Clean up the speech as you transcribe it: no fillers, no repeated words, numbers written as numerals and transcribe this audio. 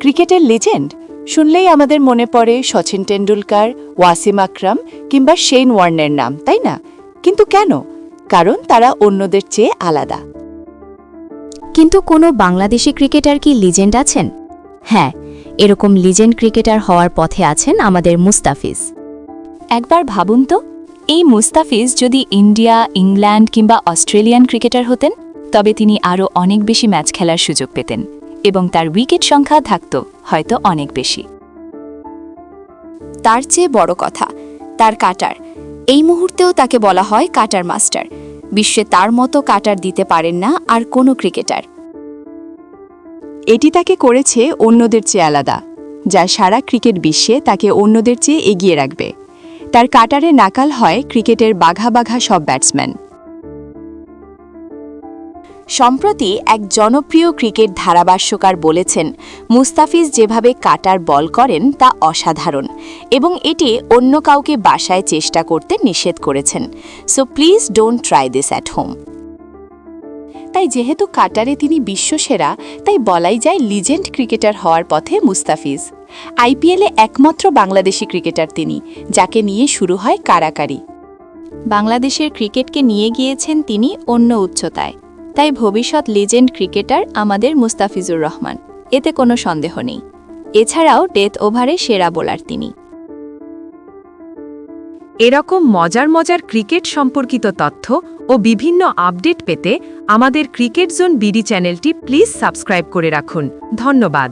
ক্রিকেটের লেজেন্ড শুনলেই আমাদের মনে পড়ে সচিন টেন্ডুলকার, ওয়াসিম আকরাম কিংবা শেন ওয়ার্নের নাম, তাই না? কিন্তু কেন? কারণ তারা অন্যদের চেয়ে আলাদা। কিন্তু কোনো বাংলাদেশি ক্রিকেটার কি লিজেন্ড আছেন? হ্যাঁ, এরকম লিজেন্ড ক্রিকেটার হওয়ার পথে আছেন আমাদের মুস্তাফিজ। একবার ভাবুন তো, এই মুস্তাফিজ যদি ইন্ডিয়া, ইংল্যান্ড কিংবা অস্ট্রেলিয়ান ক্রিকেটার হতেন, তবে তিনি আরও অনেক বেশি ম্যাচ খেলার সুযোগ পেতেন এবং তার উইকেট সংখ্যা থাকত হয়তো অনেক বেশি। তার চেয়ে বড় কথা, তার কাটার। এই মুহূর্তেও তাকে বলা হয় কাটার মাস্টার। বিশ্বে তার মতো কাটার দিতে পারেন না আর কোনো ক্রিকেটার। এটি তাকে করেছে অন্যদের চেয়ে আলাদা, যা সারা ক্রিকেট বিশ্বে তাকে অন্যদের চেয়ে এগিয়ে রাখবে। তার কাটারে নাকাল হয় ক্রিকেটের বাঘা বাঘা সব ব্যাটসম্যান। সম্প্রতি এক জনপ্রিয় ক্রিকেট ধারাভাষ্যকার বলেছেন, মুস্তাফিজ যেভাবে কাটার বল করেন তা অসাধারণ এবং এটি অন্য কাউকে বাসায় চেষ্টা করতে নিষেধ করেছেন। So please don't try this at home. তাই যেহেতু কাটারে তিনি বিশ্বসেরা, তাই বলাই যায় লিজেন্ড ক্রিকেটার হওয়ার পথে মুস্তাফিজ। আইপিএলে একমাত্র বাংলাদেশি ক্রিকেটার তিনি, যাকে নিয়ে শুরু হয় কারাকারি। বাংলাদেশের ক্রিকেটকে নিয়ে গিয়েছেন তিনি অন্য উচ্চতায়। তাই ভবিষ্যৎ লিজেন্ড ক্রিকেটার আমাদের মুস্তাফিজুর রহমান, এতে কোনো সন্দেহ নেই। এছাড়াও ডেথ ওভারে সেরা বোলার তিনি। এরকম মজার মজার ক্রিকেট সম্পর্কিত তথ্য ও বিভিন্ন আপডেট পেতে আমাদের ক্রিকেট জোন বিডি চ্যানেলটি প্লিজ সাবস্ক্রাইব করে রাখুন। ধন্যবাদ।